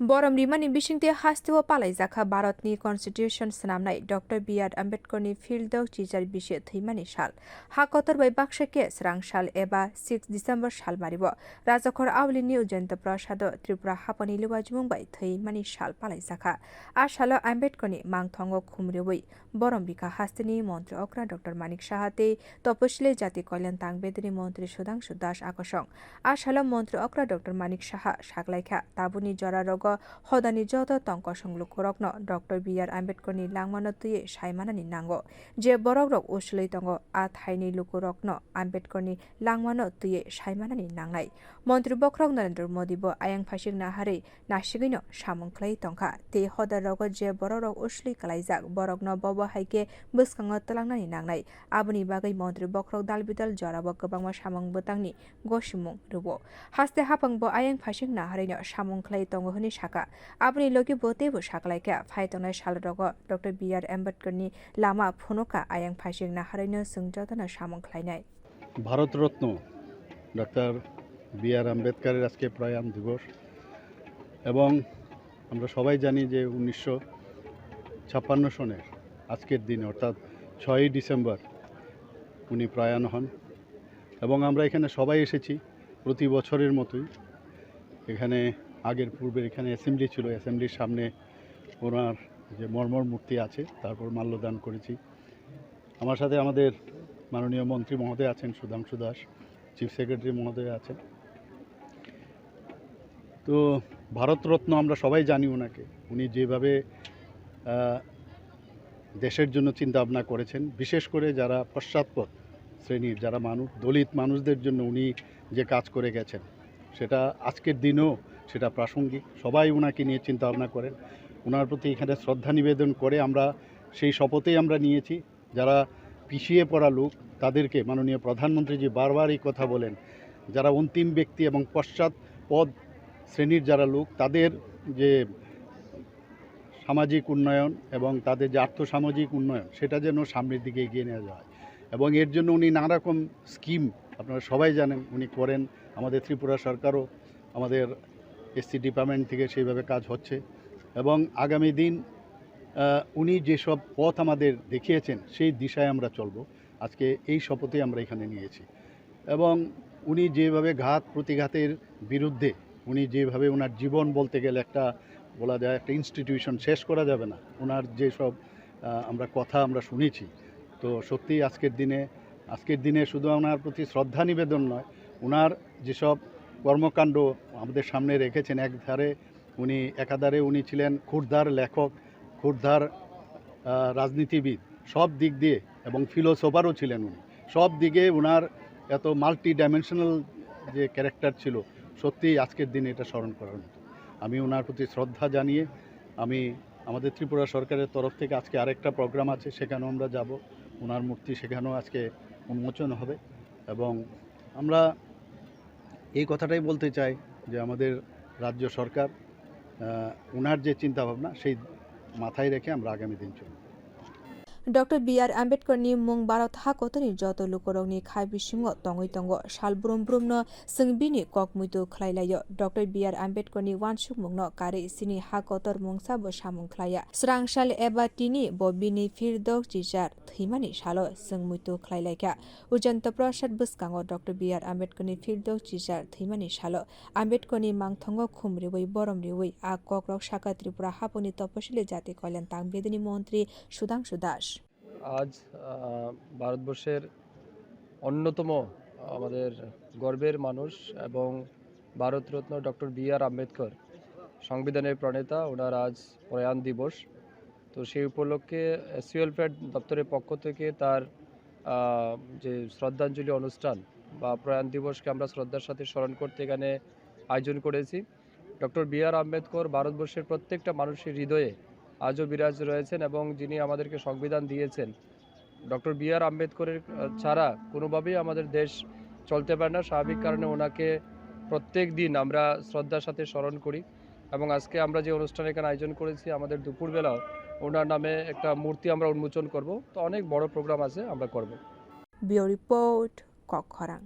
borom rimani bisingtwi haste o palai jakha Bharatni Constitution snamnai Dr.BR.Ambedkarni field of teacher bisi thwimani sal ha kotor bai baksa ke swrang sal eba 6 December sal maribo rajakhor aguli ujjayanta prasad Tripura hapani luajimung bai thwimani sal palai jakha a salo Ambedkarni mangthongo khumriwi borom bika haste ni montri okra Dr.Manik sahate tapashili jati kalyan tang bedekni montri swrang akosong a salo montri okra Dr.Manik saha salpalaikha tabuni jara rwkha hodani joto tongkosong lukurokno Dr.BR.Ambedkarni langmano twi saimanani nango je borokrok uslui tongo a thaini lukurokno Ambedkarni langmano twi saimanani nangnai mantri bokrok Narendra Modi bo ayang phasik nahari nasigino samung khlai tongkha te hodarok je borokrok uslui kalaijak borokno bobo haike bwskang talangnani nangnai aboni bagai mantri bokrok dalbidal jorabo kwbangma samung bwtangni gosimung rubo haste hapang bo ayang phasik naharino samung khlai tongo hini saka aboni logi bote bo saklaika phaitongnai salrogo Dr.BR.Ambedkarni lama phungo ayang phasik naharino sungjotana samung khlainai Bharat Ratna ডক্টর.বি.আর.আম্বেদকরের আজকে প্রয়াণ দিবস এবং আমরা সবাই জানি যে 1956 সনের আজকের দিনে অর্থাৎ 6ই ডিসেম্বর উনি প্রয়াণ হন এবং আমরা এখানে সবাই এসেছি প্রতি বছরের মতোই এখানে আগের পূর্বের এখানে অ্যাসেম্বলি ছিল অ্যাসেম্বলির সামনে ওনার যে মর্মর মূর্তি আছে তারপর মাল্যদান করেছি আমার সাথে আমাদের মাননীয় মন্ত্রী মহোদয় আছেন সুধাংশু দাস চিফ সেক্রেটারি মহোদয় আছেন তো ভারতরত্ন আমরা সবাই জানি ওনাকে উনি যেভাবে দেশের জন্য চিন্তা ভাবনা করেছেন বিশেষ করে যারা পশ্চাৎপদ শ্রেণীর যারা মানুষ দলিত মানুষদের জন্য উনি যে কাজ করে গেছেন সেটা আজকের দিনেও সেটা প্রাসঙ্গিক সবাই ওনাকে নিয়ে চিন্তা ভাবনা করেন ওনার প্রতি এখানে শ্রদ্ধা নিবেদন করে আমরা সেই শপথেই আমরা নিয়েছি যারা পিছিয়ে পড়া লোক তাদেরকে মাননীয় প্রধানমন্ত্রী যে বারবার এই কথা বলেন যারা অন্তিম ব্যক্তি এবং পশ্চাৎপদ শ্রেণীর যারা লোক তাদের যে সামাজিক উন্নয়ন এবং তাদের যে আর্থসামাজিক উন্নয়ন সেটা যেন সামনের দিকে এগিয়ে নেওয়া যায় এবং এর জন্য উনি নানা রকম স্কিম আপনারা সবাই জানেন উনি করেন আমাদের ত্রিপুরা সরকারও আমাদের এসসি ডিপার্টমেন্ট থেকে সেইভাবে কাজ হচ্ছে এবং আগামী দিন উনি যেসব পথ আমাদের দেখিয়েছেন সেই দিশায় আমরা চলব আজকে এই শপথে আমরা এখানে নিয়েছি এবং উনি যেভাবে ঘাত প্রতিঘাতের বিরুদ্ধে উনি যেভাবে ওনার জীবন বলতে গেলে একটা বলা যায় একটা ইনস্টিটিউশন শেষ করা যাবে না ওনার যেসব আমরা কথা আমরা শুনেছি তো সত্যি আজকের দিনে শুধু ওনার প্রতি শ্রদ্ধা নিবেদন নয় ওনার যেসব কর্মকাণ্ড আমাদের সামনে রেখেছেন একাধারে উনি ছিলেন ক্ষুরধার লেখক ক্ষুরধার রাজনীতিবিদ সব দিক দিয়ে এবং ফিলোসোফারও ছিলেন উনি সব দিকে ওনার এত মাল্টি ডাইমেনশনাল যে ক্যারেক্টার ছিল সত্যি আজকের দিনে এটা স্মরণ করার মতো আমি ওনার প্রতি শ্রদ্ধা জানিয়ে আমাদের ত্রিপুরা সরকারের তরফ থেকে আজকে আরেকটা প্রোগ্রাম আছে সেখানেও আমরা যাব ওনার মূর্তি সেখানেও আজকে উন্মোচন হবে এবং আমরা এই কথাটাই বলতে চাই যে আমাদের রাজ্য সরকার ওনার যে চিন্তাভাবনা সেই মাথায় রেখে আমরা আগামী দিন চলব Dr.BR.Ambedkarni mung Bharat ha kotoni joto lukorokni khai bisingo tongoi tongo sal brum brumno singbini kokmuitu khlailaiyo Dr.BR.Ambedkarni wansuk mungno kari sini ha kotor mungsa bo samung khlaya swrang sal eba tini bo bini firdok teacher thwimani salo singmuitu khlailaika ujjayanta prasad bwskang Dr.BR.Ambedkarni firdok teacher thwimani salo Ambedkarni mangthongo khumriwi borom riwi a kokrok saka Tripura haponi tapashili jati kalyan tang bedekni montri Sudhanshu Das আজ ভারতবর্ষের অন্যতম আমাদের গর্বের মানুষ এবং Bharat Ratna Dr.B.R.Ambedkar সংবিধানের প্রণেতা ওনার আজ প্রয়াণ দিবস তো সেই উপলক্ষে এসসি ওয়েলফেয়ার দপ্তরের পক্ষ থেকে তার যে শ্রদ্ধাঞ্জলি অনুষ্ঠান বা প্রয়াণ দিবসকে আমরা শ্রদ্ধার সাথে স্মরণ করতে এখানে আয়োজন করেছি Dr.B.R.Ambedkar ভারতবর্ষের প্রত্যেকটা মানুষের হৃদয়ে আজও বিরাজ রয়েছেন এবং যিনি আমাদেরকে সংবিধান দিয়েছেন Dr.B.R.Ambedkaরের ছাড়া কোনোভাবেই আমাদের দেশ চলতে পারে না স্বাভাবিক কারণে ওনাকে প্রত্যেক দিন আমরা শ্রদ্ধার সাথে স্মরণ করি এবং আজকে আমরা যে অনুষ্ঠান এখানে আয়োজন করেছি আমাদের দুপুরবেলাও ওনার নামে একটা মূর্তি আমরা উন্মোচন করব তো অনেক বড় প্রোগ্রাম আছে আমরা করব ব্যুরো রিপোর্ট কক্ষরাং।